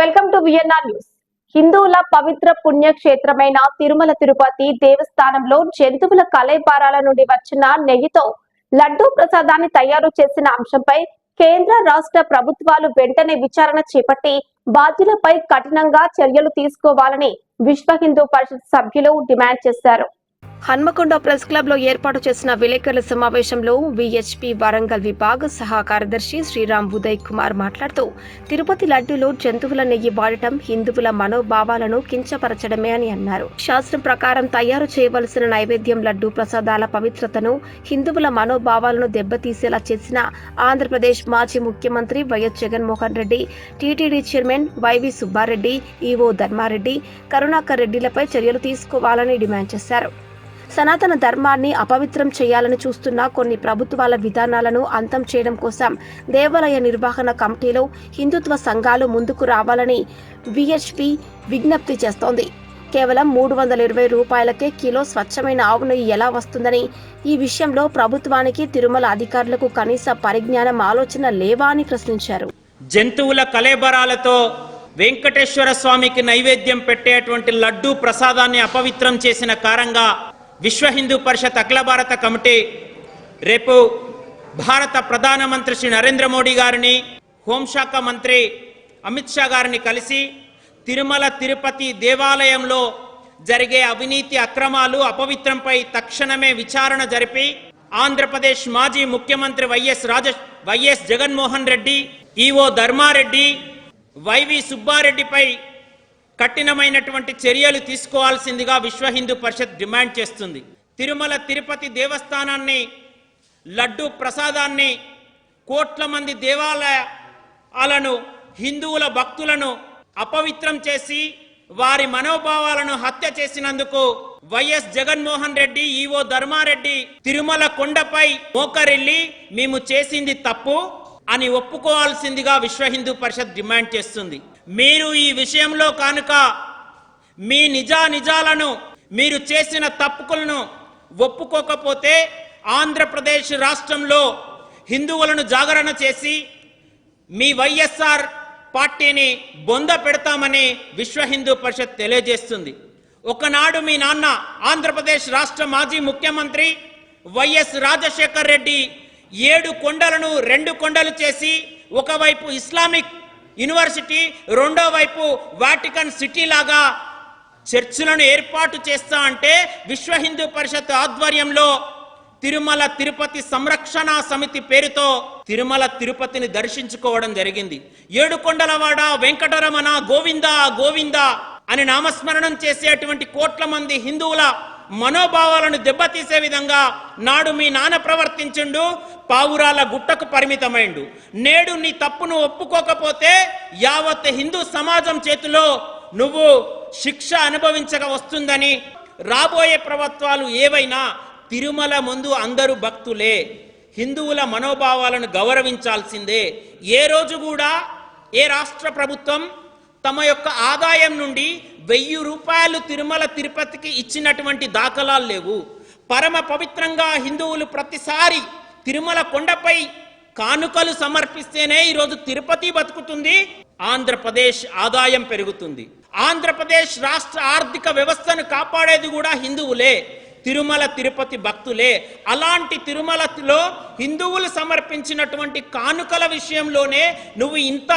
Welcome to VNR news. హిందువుల పవిత్ర పుణ్యక్షేత్రమైన తిరుమల తిరుపతి దేవస్థానంలో జంతువుల కళేబరాల నుండి వచ్చిన నెయ్యితో లడ్డూ ప్రసాదాన్ని తయారు చేసిన అంశంపై కేంద్ర రాష్ట్ర ప్రభుత్వాలు వెంటనే విచారణ చేపట్టి బాధ్యులపై కఠినంగా చర్యలు తీసుకోవాలని విశ్వ హిందూ పరిషత్ సభ్యులు డిమాండ్ చేశారు. హన్మకొండ ప్రెస్ క్లబ్ లో ఏర్పాటు చేసిన విలేకరుల సమావేశంలో విహెచ్పి వరంగల్ విభాగ సహా కార్యదర్శి శ్రీరామ్ ఉదయ్ కుమార్ మాట్లాడుతూ తిరుపతి లడ్డూలో జంతువుల నెయ్యి వాడటం హిందువుల మనోభావాలను కించపరచడమే అని అన్నారు. శాస్త్రం ప్రకారం తయారు చేయవలసిన నైవేద్యం లడ్డూ ప్రసాదాల పవిత్రతను హిందువుల మనోభావాలను దెబ్బతీసేలా చేసిన ఆంధ్రప్రదేశ్ మాజీ ముఖ్యమంత్రి YS Jaganmohan Reddy, TTD chairman YV Subbareddy, EO Dharmareddy, Karunakar రెడ్డిలపై చర్యలు తీసుకోవాలని డిమాండ్ చేశారు. సనాతన ధర్మాన్ని అపవిత్రం చేయాలని చూస్తున్న కొన్ని ప్రభుత్వాల విధానాలను అంతం చేయడం కోసం దేవాలయ నిర్వహణ కమిటీలో హిందుత్వ సంఘాలు ముందుకు రావాలని విహెచ్పి విజ్ఞప్తి చేస్తోంది. కేవలం 320 రూపాయలకే కిలో స్వచ్ఛమైన ఆవు నెయ్యి ఎలా వస్తుందని, ఈ విషయంలో ప్రభుత్వానికి తిరుమల అధికారులకు కనీస పరిజ్ఞానం ఆలోచన లేవా అని ప్రశ్నించారు. జంతువుల కళేబరాలతో వెంకటేశ్వర స్వామికి నైవేద్యం పెట్టేటువంటి లడ్డూ ప్రసాదాన్ని అపవిత్రం చేసిన కారణంగా విశ్వ హిందూ పరిషత్ అఖిల భారత కమిటీ రేపు భారత ప్రధానమంత్రి శ్రీ నరేంద్ర మోడీ గారిని, హోంశాఖ మంత్రి అమిత్ షా గారిని కలిసి తిరుమల తిరుపతి దేవాలయంలో జరిగే అవినీతి అక్రమాలు అపవిత్రంపై తక్షణమే విచారణ జరిపి ఆంధ్రప్రదేశ్ మాజీ ముఖ్యమంత్రి YS Jaganmohan Reddy, EO Dharmareddy, YV సుబ్బారెడ్డిపై కఠినమైనటువంటి చర్యలు తీసుకోవాల్సిందిగా విశ్వ హిందూ పరిషత్ డిమాండ్ చేస్తుంది. తిరుమల తిరుపతి దేవస్థానాన్ని, లడ్డూ ప్రసాదాన్ని, కోట్ల మంది దేవాలయాలను, హిందువుల భక్తులను అపవిత్రం చేసి వారి మనోభావాలను హత్య చేసినందుకు వైఎస్ జగన్మోహన్ రెడ్డి, ఈవో ధర్మారెడ్డి తిరుమల కొండపై మోకరిల్లి మేము చేసింది తప్పు అని ఒప్పుకోవాల్సిందిగా విశ్వ హిందూ పరిషత్ డిమాండ్ చేస్తుంది. మీరు ఈ విషయంలో కనుక మీ నిజాలను, మీరు చేసిన తప్పులను ఒప్పుకోకపోతే ఆంధ్రప్రదేశ్ రాష్ట్రంలో హిందువులను జాగరణ చేసి మీ వైఎస్ఆర్ పార్టీని బొంద పెడతామని విశ్వ హిందూ పరిషత్ తెలియజేస్తుంది. ఒకనాడు మీ నాన్న ఆంధ్రప్రదేశ్ రాష్ట్ర మాజీ ముఖ్యమంత్రి వైఎస్ రాజశేఖర్ రెడ్డి 7 కొండలను 2 కొండలు చేసి ఒకవైపు ఇస్లామిక్ యూనివర్సిటీ, రెండో వైపు వాటికన్ సిటీ లాగా చర్చిలను ఏర్పాటు చేస్తా అంటే విశ్వ హిందూ పరిషత్ ఆధ్వర్యంలో తిరుమల తిరుపతి సంరక్షణ సమితి పేరుతో తిరుమల తిరుపతిని దర్శించుకోవడం జరిగింది. 7 కొండలవాడ వెంకటరమణ గోవింద గోవింద అని నామస్మరణం చేసేటువంటి కోట్ల మంది హిందువుల మనోభావాలను దెబ్బతీసే విధంగా నాడు మీ నాన్న ప్రవర్తించిండు, పావురాల గుట్టకు పరిమితమైండు. నేడు నీ తప్పును ఒప్పుకోకపోతే యావత్ హిందూ సమాజం చేతిలో నువ్వు శిక్ష అనుభవించక వస్తుందని, రాబోయే ప్రభుత్వాలు ఏవైనా తిరుమల ముందు అందరూ భక్తులే, హిందువుల మనోభావాలను గౌరవించాల్సిందే. ఏ రోజు కూడా ఏ రాష్ట్ర ప్రభుత్వం తమ యొక్క ఆదాయం నుండి 1000 రూపాయలు తిరుమల తిరుపతికి ఇచ్చినటువంటి దాఖలాలు లేవు. పరమ పవిత్రంగా హిందువులు ప్రతిసారి తిరుమల కొండపై కానుకలు సమర్పిస్తేనే ఈరోజు తిరుపతి బతుకుతుంది, ఆంధ్రప్రదేశ్ ఆదాయం పెరుగుతుంది. ఆంధ్రప్రదేశ్ రాష్ట్ర ఆర్థిక వ్యవస్థను కాపాడేది కూడా హిందువులే, తిరుమల తిరుపతి భక్తులే. అలాంటి తిరుమలలో హిందువులు సమర్పించినటువంటి కానుకల విషయంలోనే నువ్వు ఇంత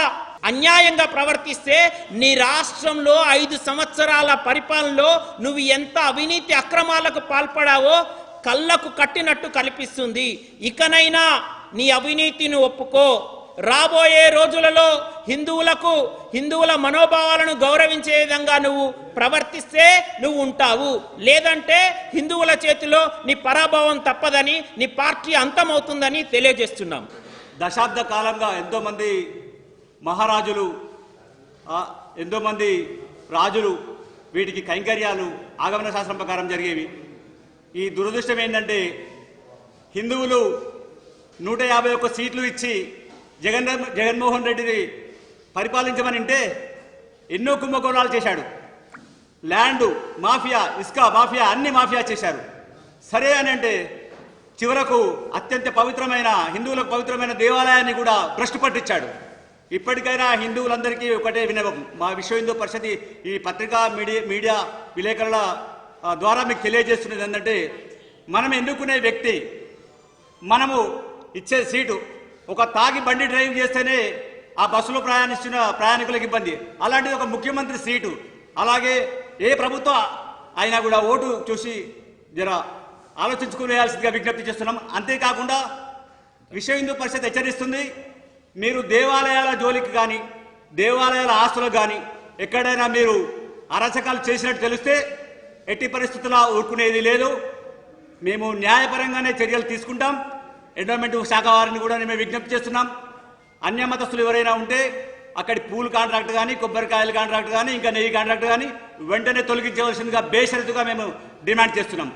అన్యాయంగా ప్రవర్తిస్తే నీ రాష్ట్రంలో 5 సంవత్సరాల పరిపాలనలో నువ్వు ఎంత అవినీతి అక్రమాలకు పాల్పడావో కళ్ళకు కట్టినట్టు కనిపిస్తుంది. ఇకనైనా నీ అవినీతిని ఒప్పుకో. రాబోయే రోజులలో హిందువుల మనోభావాలను గౌరవించే విధంగా నువ్వు ప్రవర్తిస్తే నువ్వు ఉంటావు, లేదంటే హిందువుల చేతిలో నీ పరాభవం తప్పదని, నీ పార్టీ అంతమవుతుందని తెలియజేస్తున్నాం. దశాబ్ద కాలంగా ఎంతోమంది మహారాజులు, ఎంతోమంది రాజులు వీటికి కైంకర్యాలు ఆగమన శాస్త్రం ప్రకారం జరిగేవి. ఈ దురదృష్టం ఏంటంటే హిందువులు 151 సీట్లు ఇచ్చి జగన్మోహన్ రెడ్డిని పరిపాలించమని అంటే ఎన్నో కుంభకోణాలు చేశాడు. ల్యాండ్ మాఫియా, ఇసుక మాఫియా, అన్ని మాఫియా చేశారు. సరే అని అంటే చివరకు అత్యంత పవిత్రమైన హిందువులకు పవిత్రమైన దేవాలయాన్ని కూడా భ్రష్టు పట్టించాడు. ఇప్పటికైనా హిందువులందరికీ ఒకటే వినవం. మా విశ్వ హిందూ పరిషత్ ఈ పత్రికా మీడియా విలేకరుల ద్వారా మీకు తెలియజేస్తున్నది ఏంటంటే, మనం ఎన్నుకునే వ్యక్తి, మనము ఇచ్చే సీటు, ఒక తాగి బండి డ్రైవ్ చేస్తేనే ఆ బస్సులో ప్రయాణిస్తున్న ప్రయాణికులకు ఇబ్బంది. అలాంటిది ఒక ముఖ్యమంత్రి సీటు. అలాగే ఏ ప్రభుత్వం అయినా కూడా ఓటు చూసి జర ఆలోచించుకునేయాల్సిందిగా విజ్ఞప్తి చేస్తున్నాం. అంతేకాకుండా విశ్వ హిందూ పరిషత్ హెచ్చరిస్తుంది, మీరు దేవాలయాల జోలికి కానీ దేవాలయాల ఆస్తులకు కానీ ఎక్కడైనా మీరు అరాచకాలు చేసినట్టు తెలిస్తే ఎట్టి పరిస్థితుల్లో ఊరుకునేది లేదు. మేము న్యాయపరంగానే చర్యలు తీసుకుంటాం. ఎండోమెంట్ శాఖ వారిని కూడా మేము విజ్ఞప్తి చేస్తున్నాం. అన్యమతస్తులు ఎవరైనా ఉంటే అక్కడి పూల్ కాంట్రాక్ట్ కానీ, కొబ్బరికాయల కాంట్రాక్ట్ కానీ, ఇంకా నెయ్యి కాంట్రాక్ట్ కానీ వెంటనే తొలగించవలసిందిగా బేషరతుగా మేము డిమాండ్ చేస్తున్నాం.